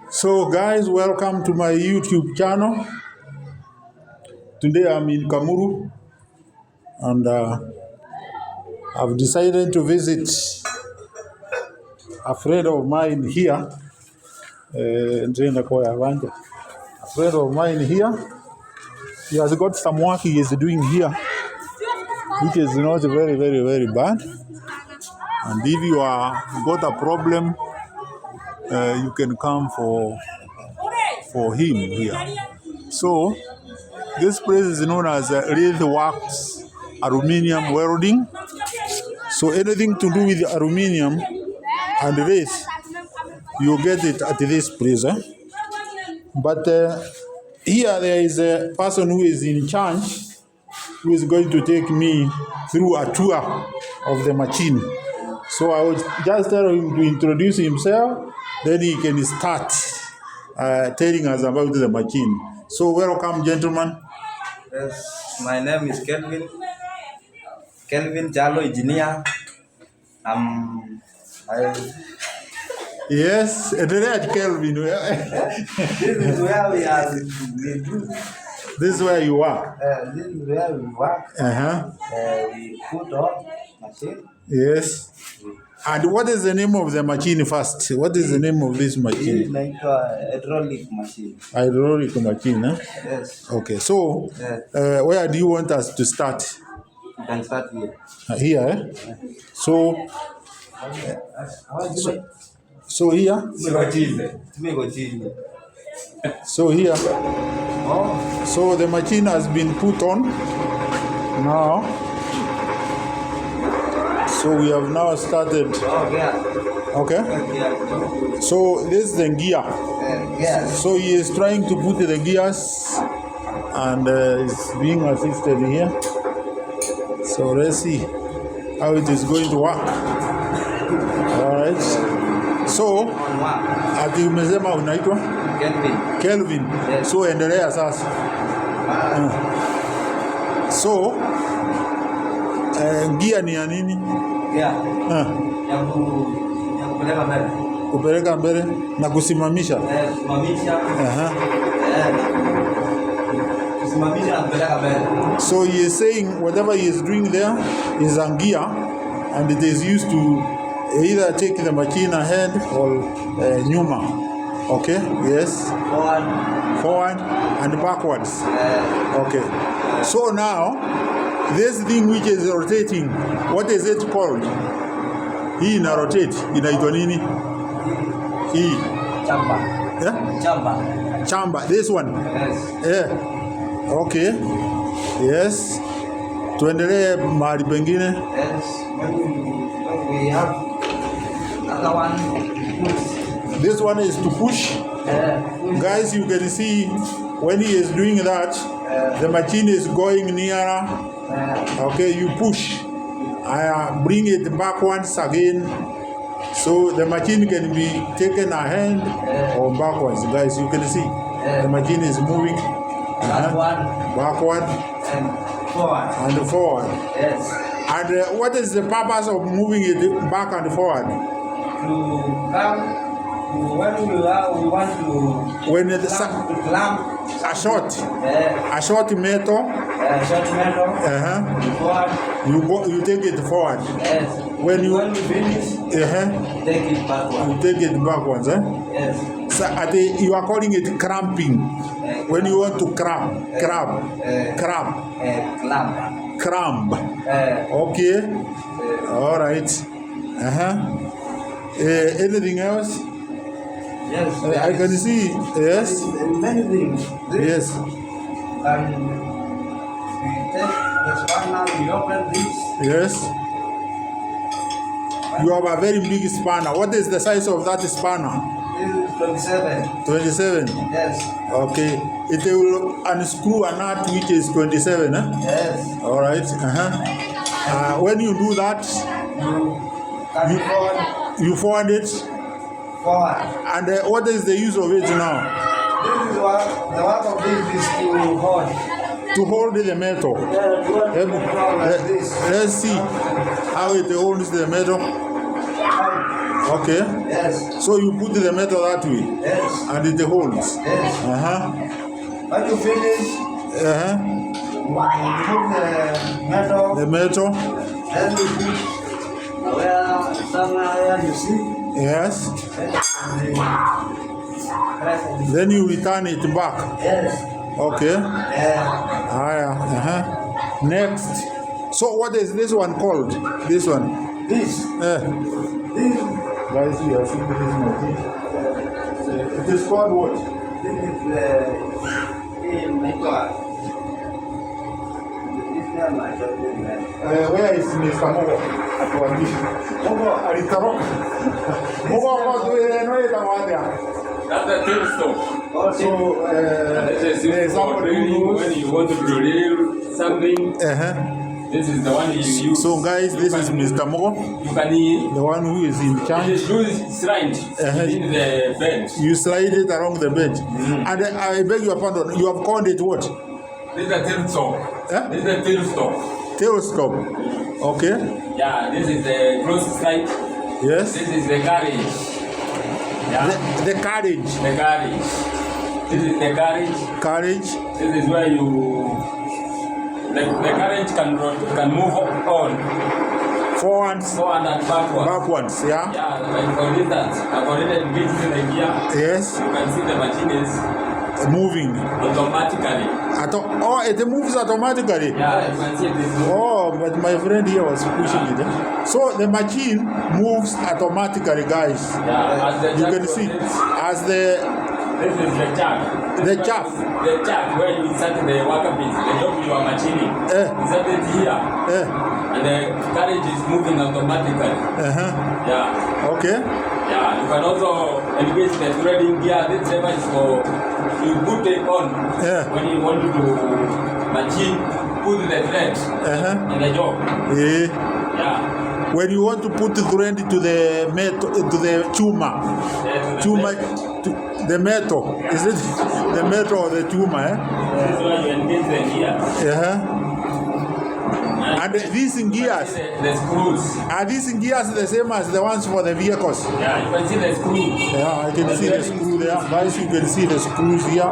So guys, welcome to my YouTube channel. Today I'm in Kamulu and I've decided to visit a friend of mine here. A friend of mine here. He has got some work he is doing here, which is not very bad. And if you are got a problem, you can come for him here. So this place is known as Lathe Works Aluminium Welding. So anything to do with aluminium and lathe, you get it at this place. But here there is a person who is in charge, who is going to take me through a tour of the machine. So I will just tell him to introduce himself, then he can start telling us about the machine. So welcome, gentlemen. Yes, my name is Kelvin Jalo, engineer. Yes, Kelvin. This is where we are. This is where you are. This is where we work. We put on machine. Yes. And what is the name of the machine first? What is the name of this machine? It's like a hydraulic machine. Hydraulic machine, eh? Yes. Okay, so where do you want us to start? You can start here. Here, eh? So here? So here. Oh. So the machine has been put on now. So we have now started. Oh, yeah. Okay. Yeah. So this is the gear. Yes. So he is trying to put the gears and is being assisted here. So let's see how it is going to work. All right. So ati umesema unaitwa Kelvin. Yes. So endelea sasa. So gear ni ya nini? Yeah. Ya kupeleka mbele. Kupeleka mbele na kusimamisha. Kusimamisha. Kusimamisha na kupeleka mbele. So he is saying whatever he is doing there is a gear, and it is used to either take the machine ahead or nyuma. Okay? Yes. Forward and backwards. Okay. So now this thing which is rotating, what is it called? Hii ina rotate, inaitwa nini? Hii. Chamba. Yeah? Chamba. This one. Yes. Yeah. Okay. Yes. Tuendelee mahali pengine. Yes. When we have another one. This one is to push. Guys, you can see when he is doing that, the machine is going nearer. Okay, you push. I bring it back once again, so the machine can be taken ahead or backwards. Guys, you can see the machine is moving backward and forward. Yes. And what is the purpose of moving it back and forward? To come. When we want to clamp a short metal. You take it forward. Yes. When we finish, take it backward. You take it backwards, eh? Yes. So you are calling it cramping. When you want to cramp. Okay. All right. Anything else? Yes, I can see. Yes. Many things. Yes. And we take the spanner, we open this. Yes. You have a very big spanner. What is the size of that spanner? This is 27. 27? Yes. Okay. It will unscrew a nut which is 27, eh? Yes. All right. When you do that, you forward it. Forward. And what is the use of it now? This is what the work of this is to hold. To hold the metal. Let's see how it holds the metal. Okay. Yes. So you put the metal that way. Yes. And it holds. Yes. When you finish, remove the metal. The metal. Then you put somewhere you see. Yes. Then you return it back. Yes. Okay. Yeah. Next. So what is this one called? This one. This. This. Guys, you are seeing this machine. It is called what? This is the metal. Where is Mr. Mogo? Mogo, alitoroka. Mogo anaitwa wapi? That's the third stop. So, This is for drilling. When you want to drill something, this is the one you use. So guys, this is Mr. Mogo, You can the one who is in charge. use slide in the bed. You slide it along the bed. And I beg your pardon, you have called it what? This is the third stop. This is the third stop. Telescope. Okay. Yeah, this is the cross slide. Yes. This is the carriage. Yeah. The carriage. The carriage. This is the carriage. Carriage. This is where the carriage can move on. Forward and backwards. backwards. Yeah. Yeah, like for instance, I've already engaged in the gear. Yes. You can see the machine is Moving. automatically. Oh, it moves automatically. Yeah, you can see it is moving. Oh, but my friend here was pushing it. So the machine moves automatically, guys. Yeah, as the You jack can see rotates, as the this is the jack. The jack. The jack where you insert the worker piece, the job you are machining. Insert it here. And the carriage is moving automatically. Yeah. Okay. Yeah, you can also engage the threading gear. This lever is for you put it on when you want to machine, put the thread in the job. Yeah. When you want to put the thread to the metal, to the chuma, the metal, is it the metal or the chuma? This is where you engage the gear. And these gears, the screws. Are these gears the same as the ones for the vehicles? Yeah, you can see the screw. Yeah, I can see the screw there. Guys, you can see the screws here.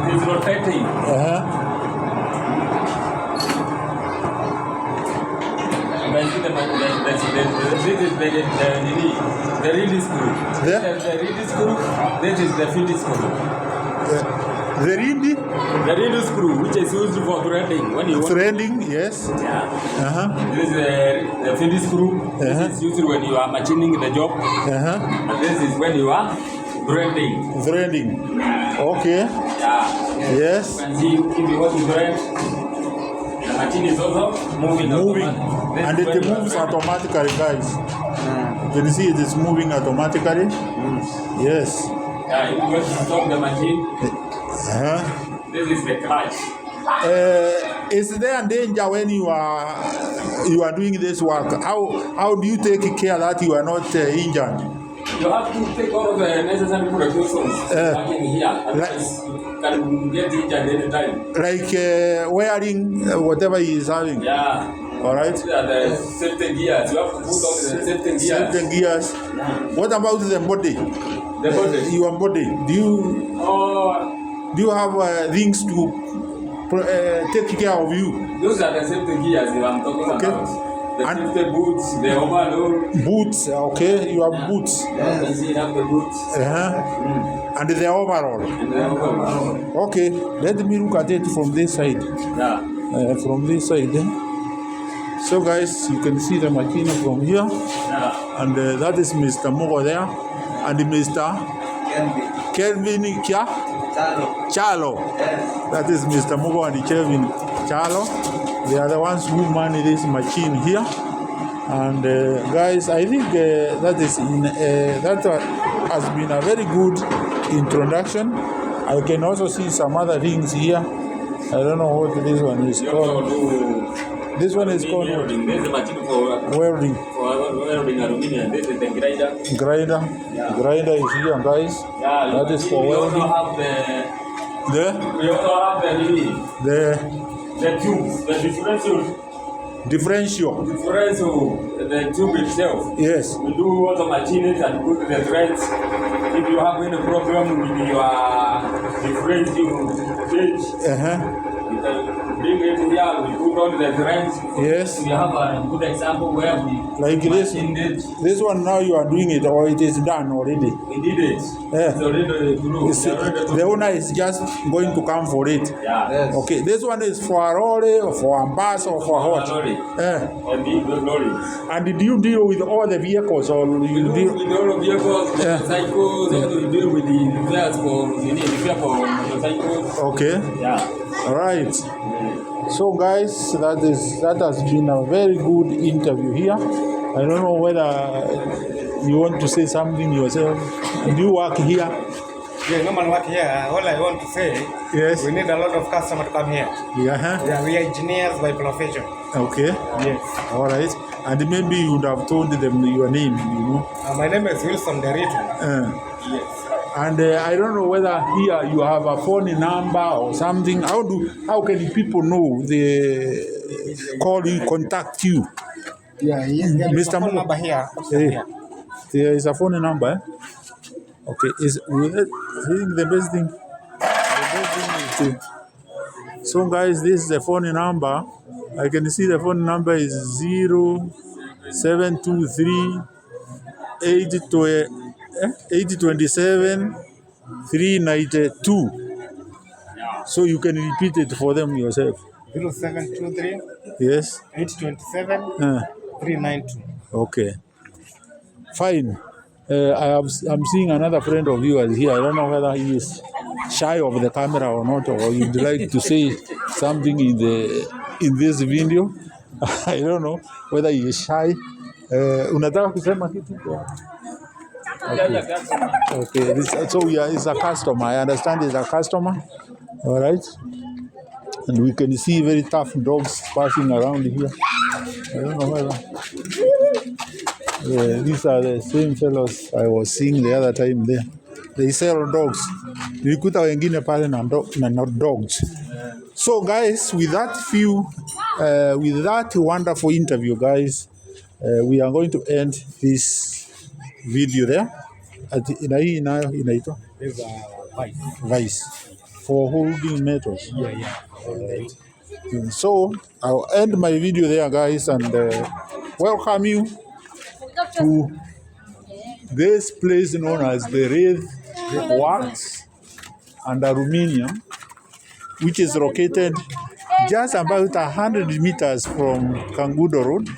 It's rotating. You can see the release screw. The release screw. This is the field screw. The release screw, which is used for threading. When you threading, yes. Yeah. This is the field screw. This is used when you are machining the job. And this is when you are threading. Threading. Okay. Yeah. Yes. You can see if you want to thread, the machine is also moving. And it moves automatically, guys. You can see it is moving automatically. Yes. Yeah, you want to stop the machine. This is the clutch. Is there a danger when you are doing this work? How do you take care that you are not injured? You have to take all of the necessary precautions working here. Otherwise, you can get injured anytime. Like wearing whatever he is having. Yeah. All right. The safety gears. You have to put on the safety gears. Safety gears. Yeah. What about the body? The body. Your body. Do you have things to take care of you? Those are the safety gears that I'm talking about. The safety boots, the overload. Boots, okay. You have boots. Yeah, you can see you have the boots. And the overall. And the overall. Okay, let me look at it from this side. Yeah. From this side. So guys, you can see the machine from here. Yeah. And that is Mr. Mogo there. And Mr. Kelvin Chalo. Yes. That is Mr. Mogo and Kelvin Chalo. They are the ones who manage this machine here. And guys, I think that has been a very good introduction. I can also see some other things here. I don't know what this one is called. This one is called welding. This is a machine for welding. For welding aluminium. This is the grinder. Grinder. Yeah. Grinder is here, guys. Yeah, that is for welding. We also have The the tubes, the differential Differential. The tube itself. Yes. We do also machine it and put the threads. If you have any problem with your differential gauge, you can bring it here. We put on the threads. Yes. We have a good example where we like this one now you are doing it, or it is done already. We did it. Yeah. It's already through. The owner is just going to come for it. Yeah. Yes. Okay. This one is for a lorry, or for a bus, or for what? Lorry. And big lorries. And did you deal with all the vehicles, or you deal with all the vehicles, cycles, also you deal with the repairs for motorcycles. Okay. Yeah. All right. So guys, that has been a very good interview here. I don't know whether you want to say something yourself. Do you work here? Yeah, no man work here. All I want to say, yes, we need a lot of customers to come here. Yeah. Yeah, we are engineers by profession. Okay. Yes. All right. And maybe you would have told them your name, you know. My name is Wilson Derito. Yes. And I don't know whether here you have a phone number or something. How can people know contact you? Yeah, yes, there is a phone number here. There is a phone number. Okay, I think the best thing is to. So guys, this is the phone number. I can see the phone number is 0723 827 392. So you can repeat it for them yourself. 0723 yes 827 392. Okay, fine. I'm seeing another friend of yours here. I don't know whether he is shy of the camera or not, or you'd like to say something in this video. I don't know whether he is shy. Unataka kusema kitu? Okay. So yeah, he's a customer. I understand he's a customer. All right. And we can see very tough dogs passing around here. I don't know whether. These are the same fellows I was seeing the other time there. They sell dogs. Nilikuta wengine pale na dogs. So guys, with that wonderful interview, guys, we are going to end this video there. Inaitwa vice for holding metals. Yeah. All right. So I'll end my video there, guys, and welcome you to this place known as the Lathe Works and Aluminium, which is located just about 100 meters from Kangudo Road,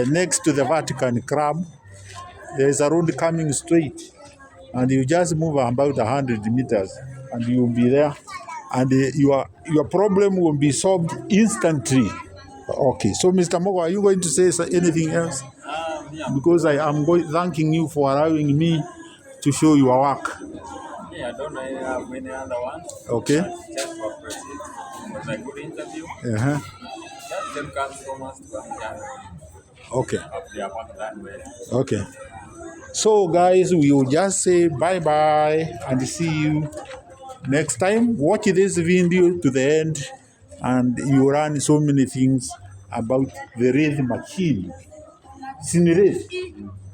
next to the Vatican Club. There is a road coming straight, and you just move about 100 meters, and you will be there, and your problem will be solved instantly. Okay, so Mr. Mogo, are you going to say anything else? Yeah. Because I am thanking you for allowing me to show your work. Yeah, I don't have any other one. Okay. Just for proceed. It was a good interview. Just them customers to come here. Okay. They are not done well. Okay. So guys, we will just say bye-bye and see you next time. Watch this video to the end and you learn so many things about the Lathe machine. Lathe?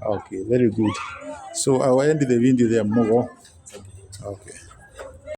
Okay, very good. So I will end the video there, Mogo. Okay.